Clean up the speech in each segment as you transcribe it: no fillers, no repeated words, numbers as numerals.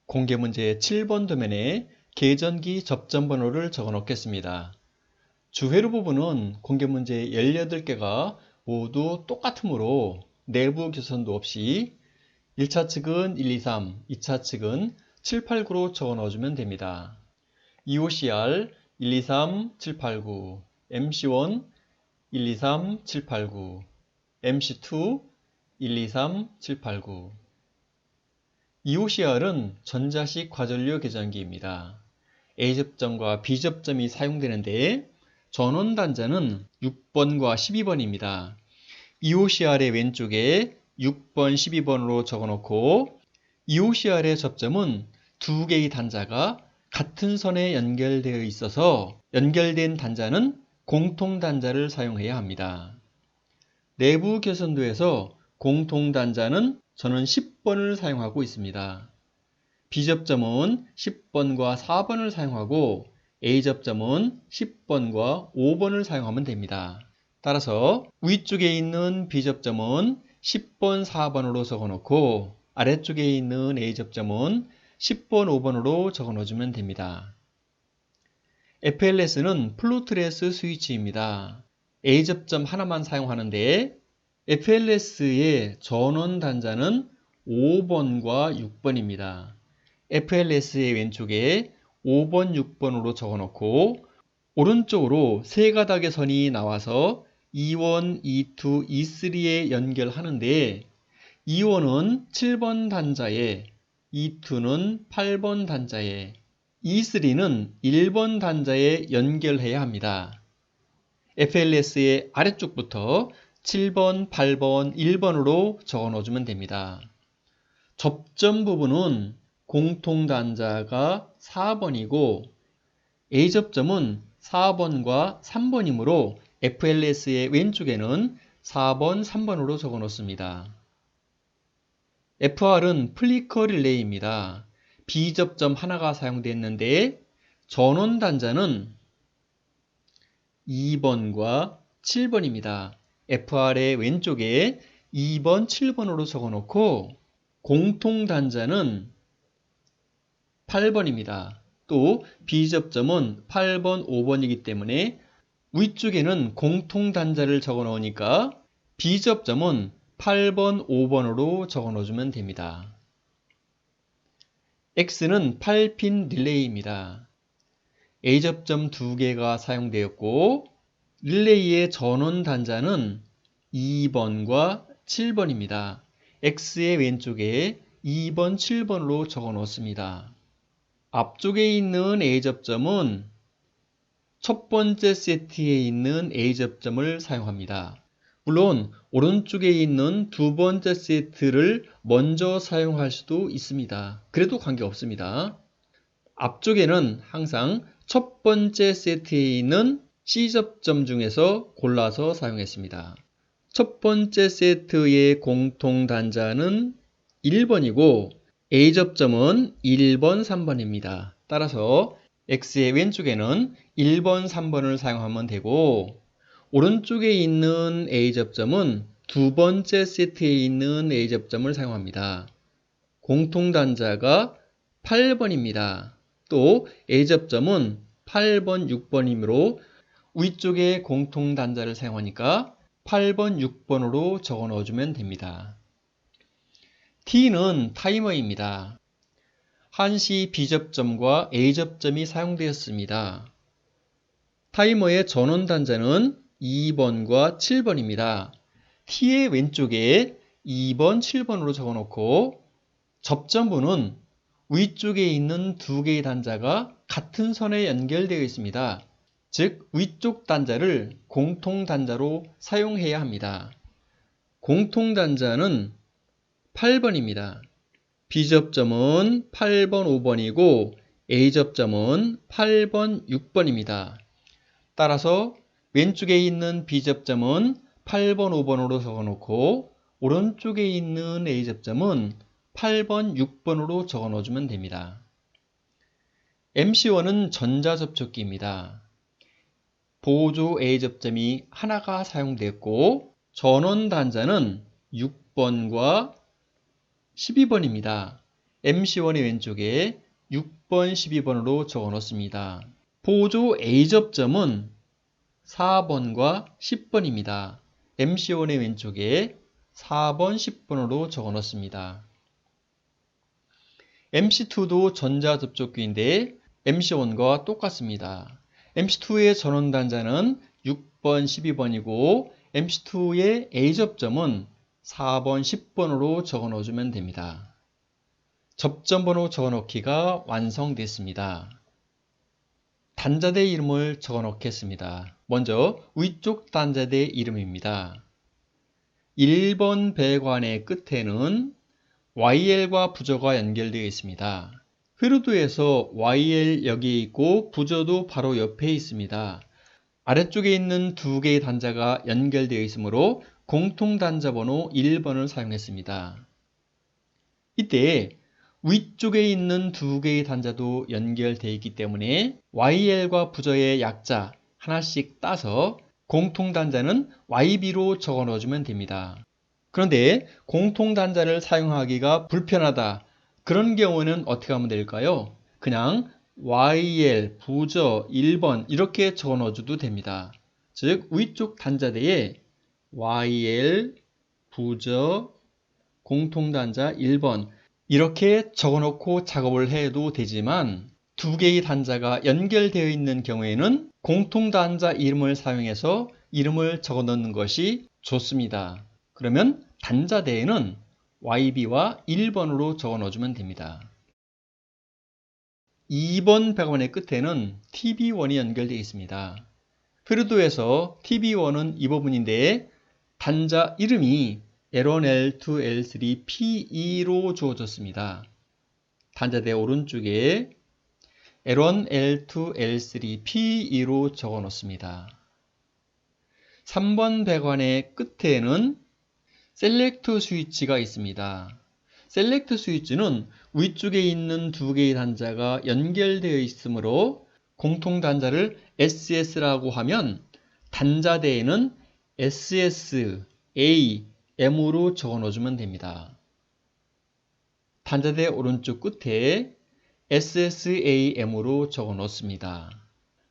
공개 문제 7번 도면에 계전기 접점 번호를 적어 놓겠습니다. 주회로 부분은 공개 문제 18개가 모두 똑같으므로 내부 교선도 없이 1차 측은 1, 2, 3, 2차 측은 7, 8, 9로 적어 넣어주면 됩니다. EOCR 1, 2, 3, 7, 8, 9, MC1 1, 2, 3, 7, 8, 9, MC2 1, 2, 3, 7, 8, 9. EOCR은 전자식 과전류 계전기입니다. A접점과 B접점이 사용되는데 전원 단자는 6번과 12번입니다. EOCR의 왼쪽에 6번, 12번으로 적어놓고 EOCR의 접점은 두 개의 단자가 같은 선에 연결되어 있어서 연결된 단자는 공통 단자를 사용해야 합니다. 내부 교선도에서 공통 단자는 저는 10번을 사용하고 있습니다. B접점은 10번과 4번을 사용하고 A접점은 10번과 5번을 사용하면 됩니다. 따라서 위쪽에 있는 B접점은 10번, 4번으로 적어놓고 아래쪽에 있는 A접점은 10번, 5번으로 적어놓으면 됩니다. FLS는 플루트레스 스위치입니다. A접점 하나만 사용하는데 FLS의 전원 단자는 5번과 6번입니다. FLS의 왼쪽에 5번, 6번으로 적어놓고 오른쪽으로 세 가닥의 선이 나와서 E1, E2, E3에 연결하는데 E1은 7번 단자에, E2는 8번 단자에, E3는 1번 단자에 연결해야 합니다. FLS의 아래쪽부터 7번, 8번, 1번으로 적어 넣어주면 됩니다. 접점 부분은 공통 단자가 4번이고 A접점은 4번과 3번이므로 FLS의 왼쪽에는 4번, 3번으로 적어 놓습니다. FR은 플리커 릴레이입니다. B접점 하나가 사용됐는데 전원 단자는 2번과 7번입니다. FR의 왼쪽에 2번, 7번으로 적어 놓고 공통 단자는 8번입니다. 또 B접점은 8번, 5번이기 때문에 위쪽에는 공통 단자를 적어 놓으니까 B접점은 8번, 5번으로 적어 놓으면 됩니다. X는 8핀 릴레이입니다. A접점 2개가 사용되었고 릴레이의 전원 단자는 2번과 7번입니다. X의 왼쪽에 2번, 7번으로 적어 놓습니다. 앞쪽에 있는 A접점은 첫 번째 세트에 있는 A접점을 사용합니다. 물론 오른쪽에 있는 두 번째 세트를 먼저 사용할 수도 있습니다. 그래도 관계없습니다. 앞쪽에는 항상 첫 번째 세트에 있는 C접점 중에서 골라서 사용했습니다. 첫 번째 세트의 공통 단자는 1번이고 A접점은 1번, 3번입니다. 따라서 X의 왼쪽에는 1번, 3번을 사용하면 되고 오른쪽에 있는 A접점은 두 번째 세트에 있는 A접점을 사용합니다. 공통 단자가 8번입니다. 또 A접점은 8번, 6번이므로 위쪽에 공통 단자를 사용하니까 8번, 6번으로 적어 넣어주면 됩니다. T는 타이머입니다. 한시 B접점과 A접점이 사용되었습니다. 타이머의 전원 단자는 2번과 7번입니다. T의 왼쪽에 2번, 7번으로 적어 놓고 접점부는 위쪽에 있는 두 개의 단자가 같은 선에 연결되어 있습니다. 즉 위쪽 단자를 공통 단자로 사용해야 합니다. 공통 단자는 8번입니다. B접점은 8번, 5번이고 A접점은 8번, 6번입니다. 따라서 왼쪽에 있는 B접점은 8번, 5번으로 적어놓고 오른쪽에 있는 A접점은 8번, 6번으로 적어 넣어주면 됩니다. MC1은 전자접촉기입니다. 보조 A접점이 하나가 사용됐고 전원 단자는 6번과 12번입니다. MC1의 왼쪽에 6번, 12번으로 적어 놓습니다. 보조 A 접점은 4번과 10번입니다. MC1의 왼쪽에 4번, 10번으로 적어 놓습니다. MC2도 전자접촉기인데 MC1과 똑같습니다. MC2의 전원단자는 6번, 12번이고 MC2의 A접점은 4번, 10번으로 적어 넣어주면 됩니다. 접점번호 적어 넣기가 완성됐습니다. 단자대 이름을 적어 넣겠습니다. 먼저 위쪽 단자대 이름입니다. 1번 배관의 끝에는 YL과 부저가 연결되어 있습니다. 회로도에서 YL 여기에 있고 부저도 바로 옆에 있습니다. 아래쪽에 있는 두 개의 단자가 연결되어 있으므로 공통 단자 번호 1번을 사용했습니다. 이때 위쪽에 있는 두 개의 단자도 연결되어 있기 때문에 YL과 부저의 약자 하나씩 따서 공통 단자는 YB로 적어 넣어주면 됩니다. 그런데 공통 단자를 사용하기가 불편하다. 그런 경우는 어떻게 하면 될까요? 그냥 YL, 부저 1번 이렇게 적어 넣어줘도 됩니다. 즉 위쪽 단자대에 YL, 부저, 공통 단자 1번 이렇게 적어 놓고 작업을 해도 되지만 두 개의 단자가 연결되어 있는 경우에는 공통 단자 이름을 사용해서 이름을 적어 넣는 것이 좋습니다. 그러면 단자대에는 YB와 1번으로 적어 넣어주면 됩니다. 2번 배관의 끝에는 TB1이 연결되어 있습니다. 회로도에서 TB1은 이 부분인데 단자 이름이 L1, L2, L3, P2로 주어졌습니다. 단자대 오른쪽에 L1, L2, L3, P2로 적어 놓습니다. 3번 배관의 끝에는 셀렉트 스위치가 있습니다. 셀렉트 스위치는 위쪽에 있는 두 개의 단자가 연결되어 있으므로 공통 단자를 SS라고 하면 단자대에는 SS, A, M으로 적어 넣어주면 됩니다. 단자대 오른쪽 끝에 SSAM으로 적어 놓습니다.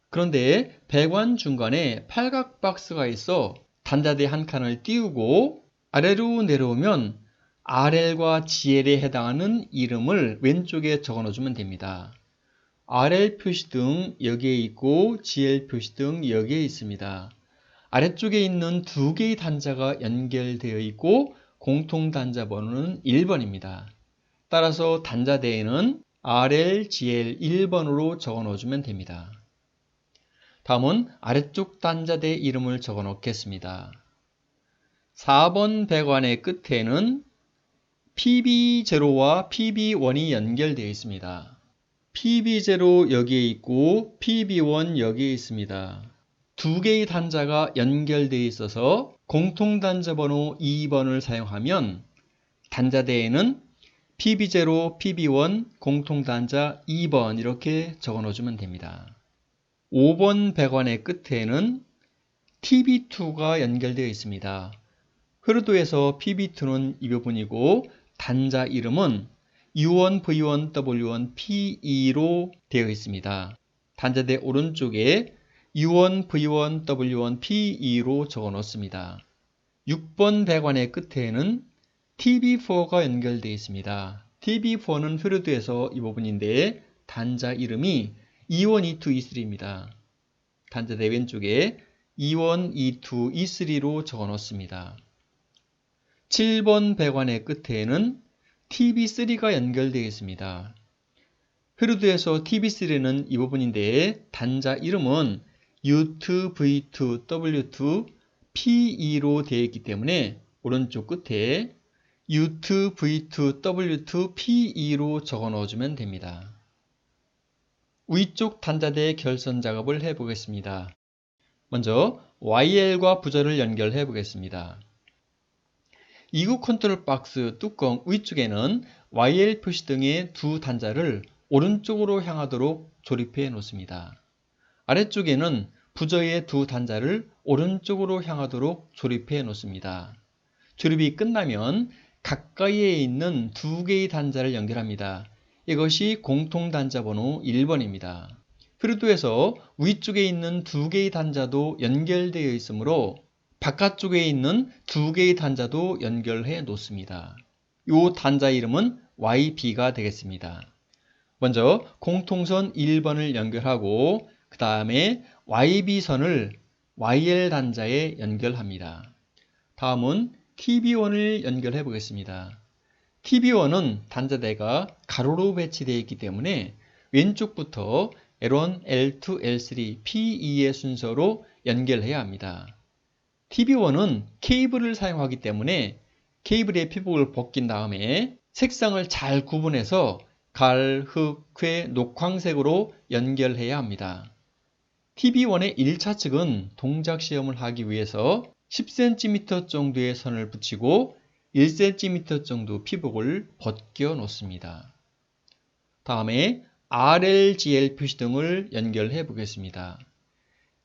그런데 배관 중간에 팔각 박스가 있어 단자대 한 칸을 띄우고 아래로 내려오면 RL과 GL에 해당하는 이름을 왼쪽에 적어 넣어주면 됩니다. RL 표시등 여기에 있고 GL 표시등 여기에 있습니다. 아래쪽에 있는 두 개의 단자가 연결되어 있고 공통 단자 번호는 1번입니다. 따라서 단자대에는 RL, GL 1번으로 적어 넣어주면 됩니다. 다음은 아래쪽 단자대 이름을 적어 넣겠습니다. 4번 배관의 끝에는 PB0와 PB1이 연결되어 있습니다. PB0 여기에 있고 PB1 여기에 있습니다. 두 개의 단자가 연결되어 있어서 공통 단자 번호 2번을 사용하면 단자대에는 PB0, PB1, 공통 단자 2번 이렇게 적어 넣어주면 됩니다. 5번 배관의 끝에는 TB2가 연결되어 있습니다. 회로도에서 PB2는 이 부분이고 단자 이름은 U1, V1, W1, P2로 되어 있습니다. 단자대 오른쪽에 U1, V1, W1, P2로 적어 놓습니다. 6번 배관의 끝에는 TB4가 연결되어 있습니다. TB4는 회로도에서 이 부분인데 단자 이름이 E1, E2, E3입니다. 단자대 왼쪽에 E1, E2, E3로 적어 놓습니다. 7번 배관의 끝에는 TB3가 연결되어 있습니다. 회로도에서 TB3는 이 부분인데 단자 이름은 U2, V2, W2, P2로 되어 있기 때문에 오른쪽 끝에 U2, V2, W2, P2로 적어 넣어주면 됩니다. 위쪽 단자대 결선 작업을 해보겠습니다. 먼저 YL과 부저를 연결해 보겠습니다. 이구 컨트롤 박스 뚜껑 위쪽에는 YL 표시 등의 두 단자를 오른쪽으로 향하도록 조립해 놓습니다. 아래쪽에는 부저의 두 단자를 오른쪽으로 향하도록 조립해 놓습니다. 조립이 끝나면 가까이에 있는 두 개의 단자를 연결합니다. 이것이 공통단자 번호 1번입니다. 피르도에서 위쪽에 있는 두 개의 단자도 연결되어 있으므로 바깥쪽에 있는 두 개의 단자도 연결해 놓습니다. 이 단자 이름은 YB가 되겠습니다. 먼저 공통선 1번을 연결하고 그 다음에 YB선을 YL 단자에 연결합니다. 다음은 TB1을 연결해 보겠습니다. TB1은 단자대가 가로로 배치되어 있기 때문에 왼쪽부터 L1, L2, L3, P2의 순서로 연결해야 합니다. TB1은 케이블을 사용하기 때문에 케이블의 피복을 벗긴 다음에 색상을 잘 구분해서 갈, 흑, 쾌, 녹황색으로 연결해야 합니다. TB1의 1차 측은 동작 시험을 하기 위해서 10cm 정도의 선을 붙이고 1cm 정도 피복을 벗겨 놓습니다. 다음에 RLGL 표시등을 연결해 보겠습니다.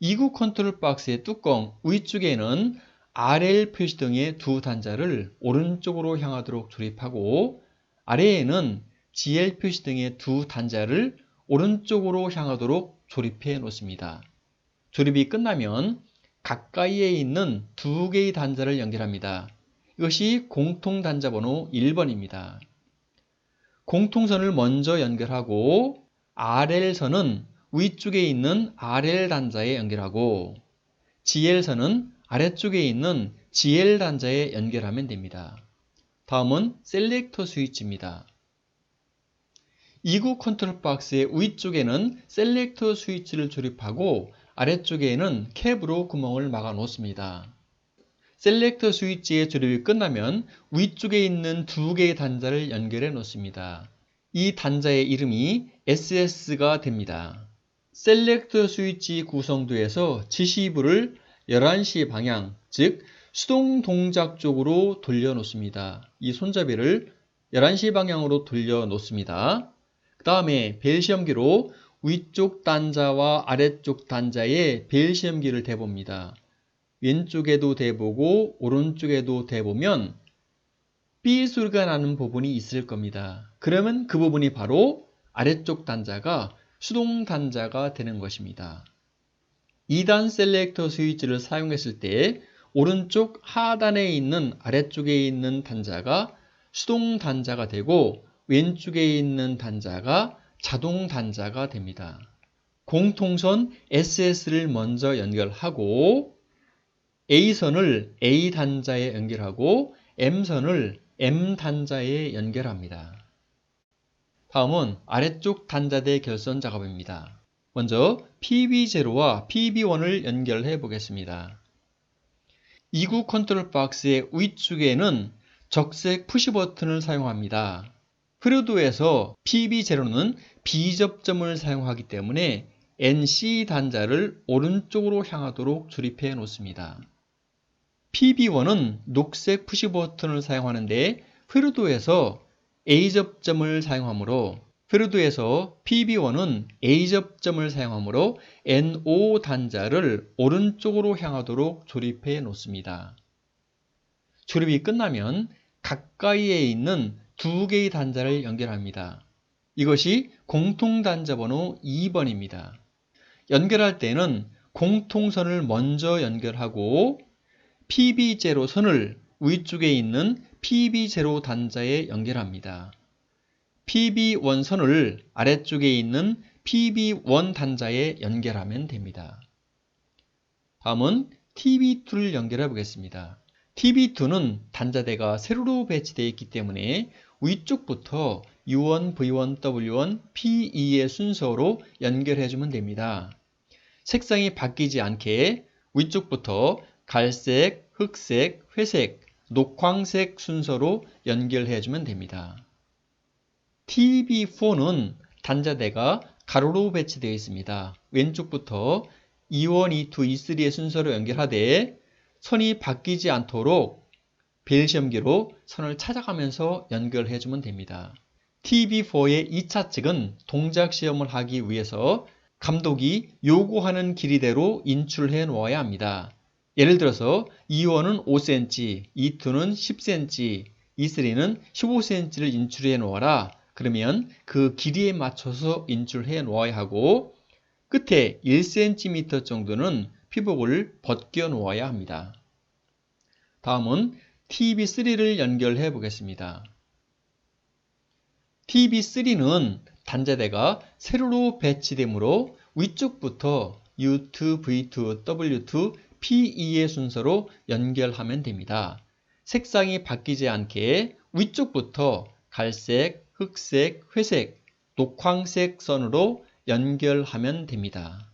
2구 컨트롤 박스의 뚜껑 위쪽에는 RL 표시등의 두 단자를 오른쪽으로 향하도록 조립하고 아래에는 GL 표시등의 두 단자를 오른쪽으로 향하도록 조립해 놓습니다. 조립이 끝나면 가까이에 있는 두 개의 단자를 연결합니다. 이것이 공통단자 번호 1번입니다. 공통선을 먼저 연결하고 RL선은 위쪽에 있는 RL 단자에 연결하고 GL선은 아래쪽에 있는 GL 단자에 연결하면 됩니다. 다음은 셀렉터 스위치입니다. 2구 컨트롤 박스의 위쪽에는 셀렉터 스위치를 조립하고 아래쪽에는 캡으로 구멍을 막아 놓습니다. 셀렉터 스위치의 조립이 끝나면 위쪽에 있는 두 개의 단자를 연결해 놓습니다. 이 단자의 이름이 SS가 됩니다. 셀렉터 스위치 구성도에서 지시부를 11시 방향, 즉 수동 동작 쪽으로 돌려 놓습니다. 이 손잡이를 11시 방향으로 돌려 놓습니다. 그 다음에 벨 시험기로 위쪽 단자와 아래쪽 단자에 벨 시험기를 대봅니다. 왼쪽에도 대보고 오른쪽에도 대보면 삐 소리가 나는 부분이 있을 겁니다. 그러면 그 부분이 바로 아래쪽 단자가 수동 단자가 되는 것입니다. 2단 셀렉터 스위치를 사용했을 때 오른쪽 하단에 있는 아래쪽에 있는 단자가 수동 단자가 되고 왼쪽에 있는 단자가 자동 단자가 됩니다. 공통선 SS를 먼저 연결하고 A선을 A 단자에 연결하고 M선을 M 단자에 연결합니다. 다음은 아래쪽 단자대 결선 작업입니다. 먼저 PB0와 PB1을 연결해 보겠습니다. 2구 컨트롤 박스의 위쪽에는 적색 푸시 버튼을 사용합니다. 프루도에서 PB0는 B접점을 사용하기 때문에 NC 단자를 오른쪽으로 향하도록 조립해 놓습니다. PB1은 녹색 푸시 버튼을 사용하는데 프루도에서 A접점을 사용하므로 프루도에서 PB1은 A접점을 사용하므로 NO 단자를 오른쪽으로 향하도록 조립해 놓습니다. 조립이 끝나면 가까이에 있는 두 개의 단자를 연결합니다. 이것이 공통단자 번호 2번입니다. 연결할 때는 공통선을 먼저 연결하고 PB0 선을 위쪽에 있는 PB0 단자에 연결합니다. PB1 선을 아래쪽에 있는 PB1 단자에 연결하면 됩니다. 다음은 TB2를 연결해 보겠습니다. TB2는 단자대가 세로로 배치되어 있기 때문에 위쪽부터 U1, V1, W1, P2의 순서로 연결해 주면 됩니다. 색상이 바뀌지 않게 위쪽부터 갈색, 흑색, 회색, 녹황색 순서로 연결해 주면 됩니다. TB4는 단자대가 가로로 배치되어 있습니다. 왼쪽부터 E1, E2, E3의 순서로 연결하되 선이 바뀌지 않도록 벨 시험기로 선을 찾아가면서 연결해 주면 됩니다. TB4의 2차 측은 동작 시험을 하기 위해서 감독이 요구하는 길이대로 인출해 놓아야 합니다. 예를 들어서 E1은 5cm, E2는 10cm, E3는 15cm를 인출해 놓아라. 그러면 그 길이에 맞춰서 인출해 놓아야 하고 끝에 1cm 정도는 피복을 벗겨 놓아야 합니다. 다음은 TB3를 연결해 보겠습니다. TB3는 단자대가 세로로 배치되므로 위쪽부터 U2, V2, W2, PE의 순서로 연결하면 됩니다. 색상이 바뀌지 않게 위쪽부터 갈색, 흑색, 회색, 녹황색 선으로 연결하면 됩니다.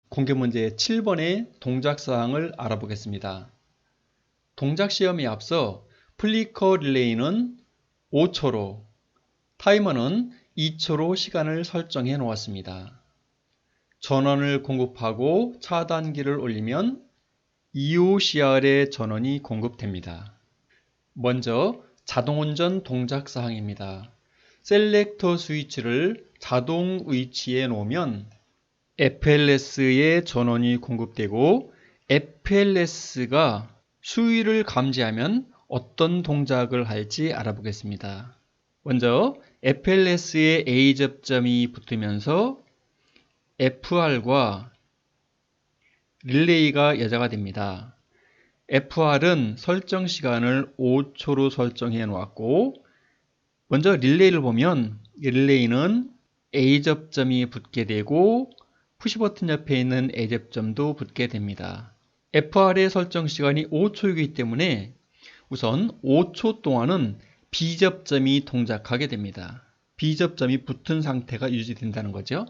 공개문제 7번의 동작사항을 알아보겠습니다. 동작시험에 앞서 플리커 릴레이는 5초로, 타이머는 2초로 시간을 설정해 놓았습니다. 전원을 공급하고 차단기를 올리면 EOCR의 전원이 공급됩니다. 먼저 자동운전 동작사항입니다. 셀렉터 스위치를 자동 위치에 놓으면 FLS에 전원이 공급되고 FLS가 수위를 감지하면 어떤 동작을 할지 알아보겠습니다. 먼저 FLS에 A 접점이 붙으면서 FR과 릴레이가 여자가 됩니다. FR은 설정 시간을 5초로 설정해 놓았고 먼저 릴레이를 보면 릴레이는 A 접점이 붙게 되고 푸시버튼 옆에 있는 A 접점도 붙게 됩니다. FR의 설정 시간이 5초이기 때문에 우선 5초 동안은 B 접점이 동작하게 됩니다. B 접점이 붙은 상태가 유지된다는 거죠.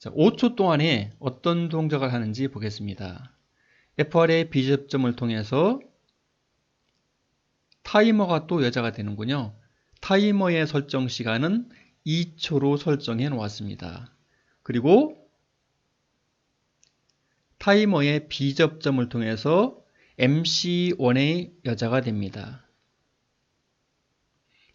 자, 5초 동안에 어떤 동작을 하는지 보겠습니다. FR의 B 접점을 통해서 타이머가 또 여자가 되는군요. 타이머의 설정 시간은 2초로 설정해 놓았습니다. 그리고 타이머의 B 접점을 통해서 MC1의 여자가 됩니다.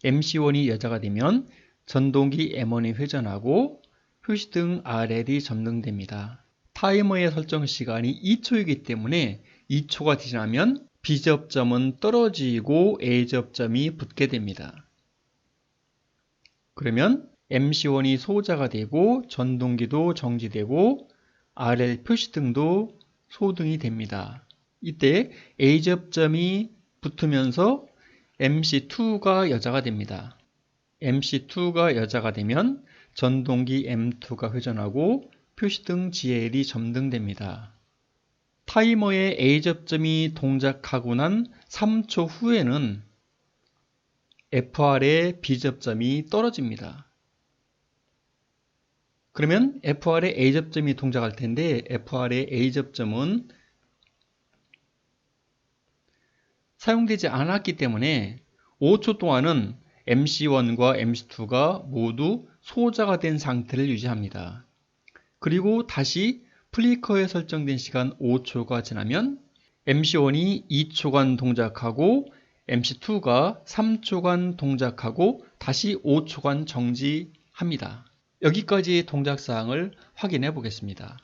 MC1이 여자가 되면 전동기 M1이 회전하고 표시등 RL이 점등됩니다. 타이머의 설정 시간이 2초이기 때문에 2초가 지나면 B 접점은 떨어지고 A 접점이 붙게 됩니다. 그러면 MC1이 소자가 되고 전동기도 정지되고 RL 표시등도 소등이 됩니다. 이때 A 접점이 붙으면서 MC2가 여자가 됩니다. MC2가 여자가 되면 전동기 M2가 회전하고 표시등 GL이 점등됩니다. 타이머의 A 접점이 동작하고 난 3초 후에는 FR의 B 접점이 떨어집니다. 그러면 FR의 A 접점이 동작할 텐데 FR의 A 접점은 사용되지 않았기 때문에 5초 동안은 MC1과 MC2가 모두 소자가 된 상태를 유지합니다. 그리고 다시 플리커에 설정된 시간 5초가 지나면 MC1이 2초간 동작하고 MC2가 3초간 동작하고 다시 5초간 정지합니다. 여기까지 동작사항을 확인해 보겠습니다.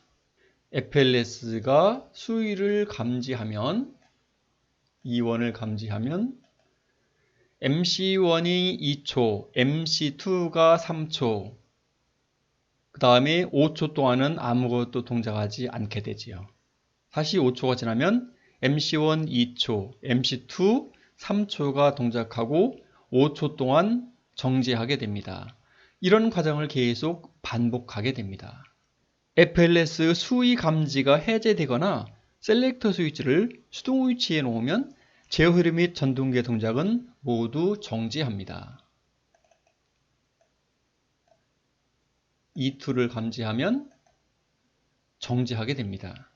FLS가 수위를 감지하면 E1을 감지하면 MC1이 2초, MC2가 3초, 그 다음에 5초 동안은 아무것도 동작하지 않게 되지요. 다시 5초가 지나면 MC1 2초, MC2 3초가 동작하고 5초 동안 정지하게 됩니다. 이런 과정을 계속 반복하게 됩니다. FLS 수위 감지가 해제되거나 셀렉터 스위치를 수동 위치에 놓으면 제어 흐름 및 전동기의 동작은 모두 정지합니다. E2를 감지하면 정지하게 됩니다.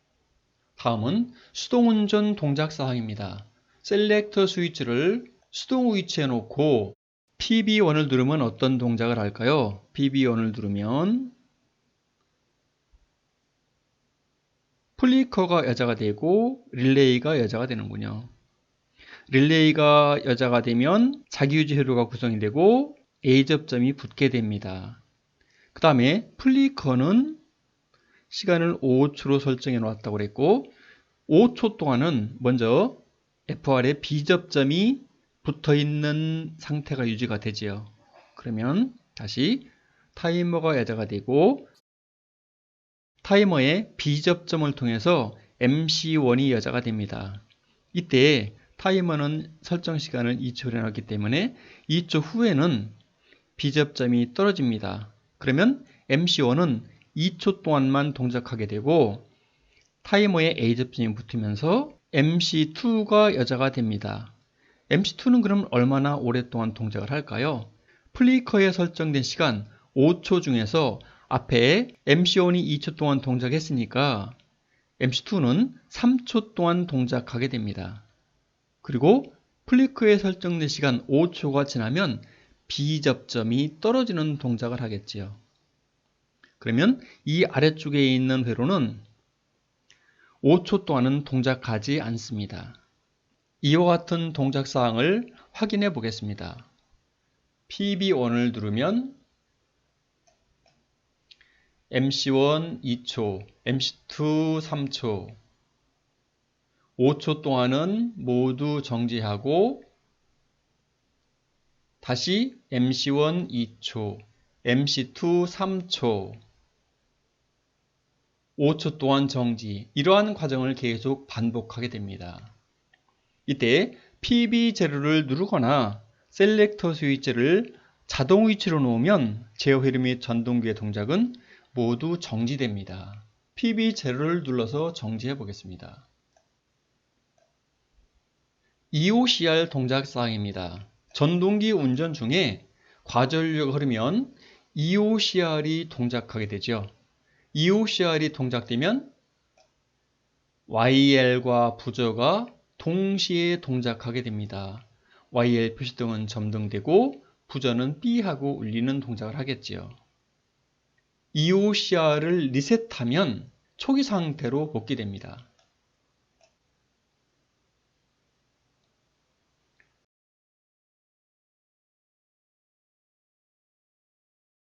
다음은 수동운전 동작사항입니다. 셀렉터 스위치를 수동 위치에 놓고 PB1을 누르면 어떤 동작을 할까요? PB1을 누르면 플리커가 여자가 되고 릴레이가 여자가 되는군요. 릴레이가 여자가 되면 자기유지 회로가 구성이 되고 A 접점이 붙게 됩니다. 그 다음에 플리커는 시간을 5초로 설정해 놓았다고 그랬고 5초 동안은 먼저 FR에 B접점이 붙어 있는 상태가 유지가 되지요. 그러면 다시 타이머가 여자가 되고 타이머의 B접점을 통해서 MC1이 여자가 됩니다. 이때 타이머는 설정 시간을 2초로 해놨기 때문에 2초 후에는 B접점이 떨어집니다. 그러면 MC1은 2초 동안만 동작하게 되고 타이머에 A접점이 붙으면서 MC2가 여자가 됩니다. MC2는 그럼 얼마나 오랫동안 동작을 할까요? 플리커에 설정된 시간 5초 중에서 앞에 MC1이 2초 동안 동작했으니까 MC2는 3초 동안 동작하게 됩니다. 그리고 플리커에 설정된 시간 5초가 지나면 B접점이 떨어지는 동작을 하겠지요. 그러면 이 아래쪽에 있는 회로는 5초 동안은 동작하지 않습니다. 이와 같은 동작 사항을 확인해 보겠습니다. PB1을 누르면 MC1 2초, MC2 3초, 5초 동안은 모두 정지하고 다시 MC1 2초, MC2 3초, 5초 동안 정지, 이러한 과정을 계속 반복하게 됩니다. 이때 PB0를 누르거나 셀렉터 스위치를 자동 위치로 놓으면 제어 회로 및 전동기의 동작은 모두 정지됩니다. PB0를 눌러서 정지해 보겠습니다. EOCR 동작 사항입니다. 전동기 운전 중에 과전류가 흐르면 EOCR이 동작하게 되죠. EOCR이 동작되면 YL과 부저가 동시에 동작하게 됩니다. YL 표시등은 점등되고 부저는 B하고 울리는 동작을 하겠지요. EOCR을 리셋하면 초기 상태로 복귀됩니다.